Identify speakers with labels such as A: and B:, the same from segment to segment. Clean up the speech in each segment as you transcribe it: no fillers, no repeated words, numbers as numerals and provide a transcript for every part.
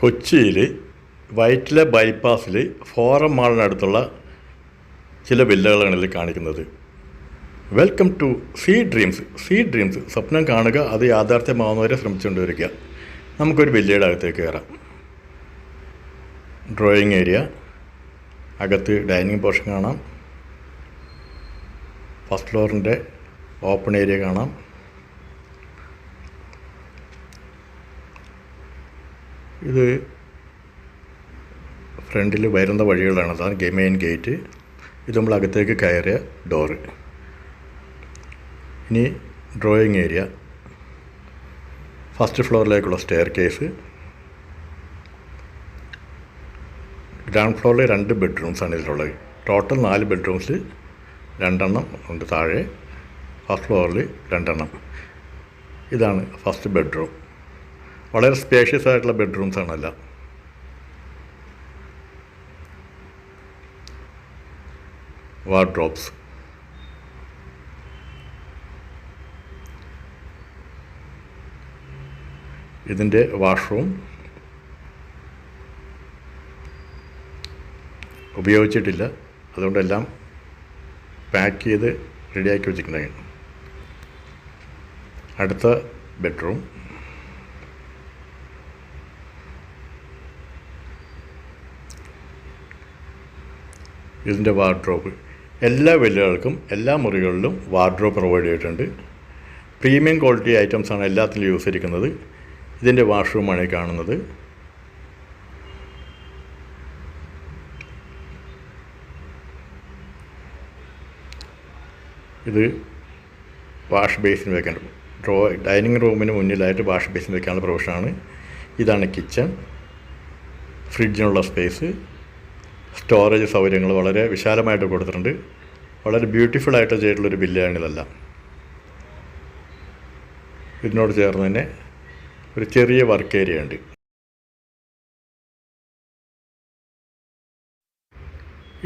A: കൊച്ചിയിൽ വൈറ്റില ബൈപ്പാസിൽ ഫോറം മാളിനടുത്തുള്ള ചില വില്ലകളാണ് ഇതിൽ കാണിക്കുന്നത്. വെൽക്കം ടു സീ ഡ്രീംസ് സ്വപ്നം കാണുക, അത് യാഥാർത്ഥ്യമാവുന്നവരെ ശ്രമിച്ചുകൊണ്ടിരിക്കുക. നമുക്കൊരു വില്ലയുടെ അകത്തേക്ക് കയറാം. ഡ്രോയിങ് ഏരിയ, അകത്ത് ഡൈനിങ് പോർഷൻ കാണാം. ഫസ്റ്റ് ഫ്ലോറിൻ്റെ ഓപ്പൺ ഏരിയ കാണാം. ഇത് ഫ്രണ്ടിൽ വരുന്ന വഴികളാണ്. അതാണ് മെയിൻ ഗേറ്റ്. ഇത് നമ്മൾ അകത്തേക്ക് കയറിയ ഡോറ്. ഇനി ഡ്രോയിങ് ഏരിയ, ഫസ്റ്റ് ഫ്ലോറിലേക്കുള്ള സ്റ്റെയർ കേസ്. ഗ്രൗണ്ട് ഫ്ലോറിൽ 2 ബെഡ്റൂംസാണ് ഇതിലുള്ളത്. ടോട്ടൽ 4 ബെഡ്റൂംസിൽ 2 എണ്ണം ഉണ്ട് താഴെ, ഫസ്റ്റ് ഫ്ലോറിൽ 2 എണ്ണം. ഇതാണ് ഫസ്റ്റ് ബെഡ്റൂം. വളരെ സ്പേഷ്യസ് ആയിട്ടുള്ള ബെഡ്റൂംസാണല്ല. വാർഡ്രോബ്സ്, ഇതിൻ്റെ വാഷ്റൂം ഉപയോഗിച്ചിട്ടില്ല, അതുകൊണ്ടെല്ലാം പാക്ക് ചെയ്ത് റെഡിയാക്കി വെച്ചിട്ടുണ്ടായിരുന്നു. അടുത്ത ബെഡ്റൂം, ഇതിൻ്റെ വാർഡ്രോബ്. എല്ലാ വില്ലകൾക്കും എല്ലാ മുറികളിലും വാർഡ്രോബ് പ്രൊവൈഡ് ചെയ്തിട്ടുണ്ട്. പ്രീമിയം ക്വാളിറ്റി ഐറ്റംസാണ് എല്ലാത്തിലും യൂസ് ചെയ്തിരിക്കുന്നത്. ഇതിൻ്റെ വാഷ്റൂമാണ് ഈ കാണുന്നത്. ഇത് വാഷ് ബേസിൻ വെക്കാൻ, ഡൈനിങ് റൂമിന് മുന്നിലായിട്ട് വാഷ് ബേസിൻ വെക്കാനുള്ള പ്രൊവിഷനാണ്. ഇതാണ് കിച്ചൺ, ഫ്രിഡ്ജിനുള്ള സ്പേസ്, സ്റ്റോറേജ് സൗകര്യങ്ങൾ വളരെ വിശാലമായിട്ട് കൊടുത്തിട്ടുണ്ട്. വളരെ ബ്യൂട്ടിഫുള്ളായിട്ട് ചെയ്തിട്ടുള്ളൊരു വില്ലയാണിതെല്ലാം. ഇതിനോട് ചേർന്ന് തന്നെ ഒരു ചെറിയ വർക്ക് ഏരിയ ഉണ്ട്.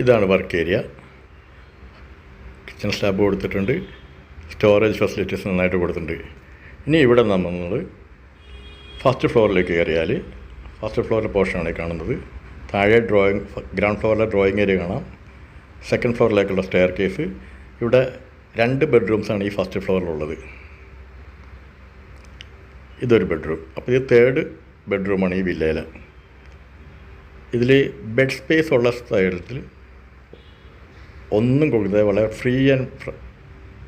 A: ഇതാണ് വർക്ക് ഏരിയ. കിച്ചൺ സ്ലാബ് കൊടുത്തിട്ടുണ്ട്, സ്റ്റോറേജ് ഫെസിലിറ്റീസ് നന്നായിട്ട് കൊടുത്തിട്ടുണ്ട്. ഇനി ഇവിടെ നമ്മൾ ഫസ്റ്റ് ഫ്ലോറിലേക്ക് കയറിയാൽ ഫസ്റ്റ് ഫ്ലോറിലെ പോർഷനാണ് കാണുന്നത്. താഴെ ഗ്രൗണ്ട് ഫ്ലോറിലെ ഡ്രോയിങ് ഏരിയ കാണാം. സെക്കൻഡ് ഫ്ലോറിലേക്കുള്ള സ്റ്റെയർ കേസ്. ഇവിടെ 2 ബെഡ്റൂംസാണ് ഈ ഫസ്റ്റ് ഫ്ലോറിലുള്ളത്. ഇതൊരു ബെഡ്റൂം. അപ്പോൾ ഇത് 3rd ബെഡ്റൂമാണ് ഈ വില്ലയിൽ. ഇതിൽ ബെഡ് സ്പേസ് ഉള്ള സ്ഥലത്തിൽ ഒന്നും കൊടുക്കാതെ വളരെ ഫ്രീ ആൻഡ്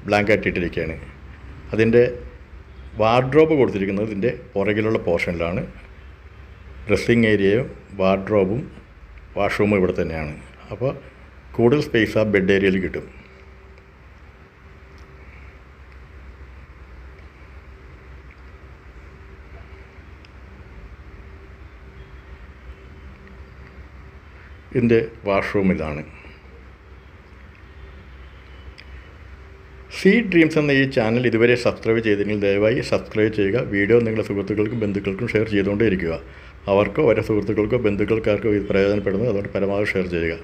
A: ബ്ലാങ്ക് ഇട്ടിരിക്കുകയാണ്. അതിൻ്റെ വാർഡ്രോബ് കൊടുത്തിരിക്കുന്നത് ഇതിൻ്റെ പുറകിലുള്ള പോർഷനിലാണ്. ഡ്രസ്സിങ് ഏരിയയും വാർഡ്രോബും വാഷ്റൂമും ഇവിടെ തന്നെയാണ്. അപ്പോൾ കൂടുതൽ സ്പേസ് ആ ബെഡ് ഏരിയയിൽ കിട്ടും. ഇതിൻ്റെ വാഷ്റൂം ഇതാണ്. സീ ഡ്രീംസ് എന്ന ഈ ചാനൽ ഇതുവരെ സബ്സ്ക്രൈബ് ചെയ്തില്ലെങ്കിൽ ദയവായി സബ്സ്ക്രൈബ് ചെയ്യുക. വീഡിയോ നിങ്ങളുടെ സുഹൃത്തുക്കൾക്കും ബന്ധുക്കൾക്കും ഷെയർ ചെയ്തുകൊണ്ടേ ഇരിക്കുക. അവർക്കോ അവരുടെ സുഹൃത്തുക്കൾക്കോ ബന്ധുക്കൾക്കാർക്കോ ഇത് പ്രയോജനപ്പെടുന്നത്, അതുകൊണ്ട് പരമാവധി ഷെയർ ചെയ്യുക.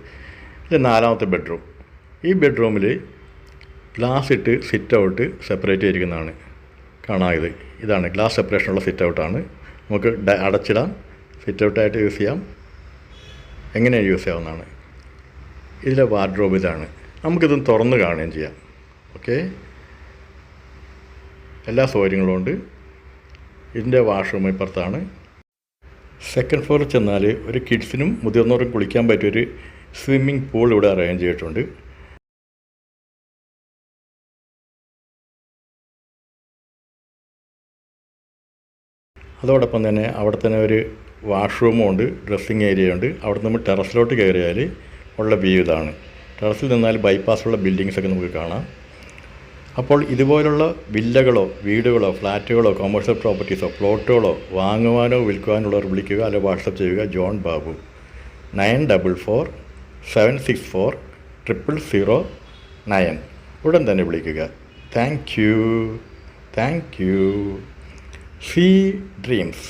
A: ഇത് 4ാമത്തെ ബെഡ്റൂം. ഈ ബെഡ്റൂമിൽ ഗ്ലാസ് ഇട്ട് സിറ്റ് ഔട്ട് സെപ്പറേറ്റ് ചെയ്തിരിക്കുന്നതാണ് കാണാത്. ഇതാണ് ഗ്ലാസ് സെപ്പറേഷനുള്ള സിറ്റ് ഔട്ടാണ്. നമുക്ക് അടച്ചിടാം, സിറ്റ് ഔട്ടായിട്ട് യൂസ് ചെയ്യാം, എങ്ങനെയാണ് യൂസ് ചെയ്യാവുന്നതാണ്. ഇതിലെ വാർഡ്രോബ് ഇതാണ്. നമുക്കിതൊന്ന് തുറന്ന് കാണുകയും ചെയ്യാം. ഓക്കെ, എല്ലാ സൗകര്യങ്ങളും ഉണ്ട്. ഇതിൻ്റെ വാഷ്റൂം ഇപ്പുറത്താണ്. സെക്കൻഡ് ഫ്ലോറിൽ ചെന്നാൽ ഒരു കിഡ്സിനും മുതിർന്നവർക്കും കുളിക്കാൻ പറ്റിയൊരു സ്വിമ്മിംഗ് പൂൾ ഇവിടെ അറേഞ്ച് ചെയ്തിട്ടുണ്ട്. അതോടൊപ്പം തന്നെ അവിടെ തന്നെ ഒരു വാഷ്റൂമും ഉണ്ട്, ഡ്രസ്സിങ് ഏരിയ ഉണ്ട്. അവിടെ നമ്മൾ ടെറസിലോട്ട് കയറിയാൽ ഉള്ള വ്യൂ ഇതാണ്. ടെറസിൽ നിന്നാൽ ബൈപ്പാസുള്ള ബിൽഡിങ്സൊക്കെ നമുക്ക് കാണാം. അപ്പോൾ ഇതുപോലുള്ള വില്ലകളോ വീടുകളോ ഫ്ലാറ്റുകളോ കൊമേഴ്ഷ്യൽ പ്രോപ്പർട്ടീസോ പ്ലോട്ടുകളോ വാങ്ങുവാനോ വിൽക്കുവാനുള്ളവർ വിളിക്കുക, അല്ലെങ്കിൽ വാട്സപ്പ് ചെയ്യുക. ജോൺ ബാബു 9447640009 ഉടൻ തന്നെ വിളിക്കുക. Thank you. C dreams.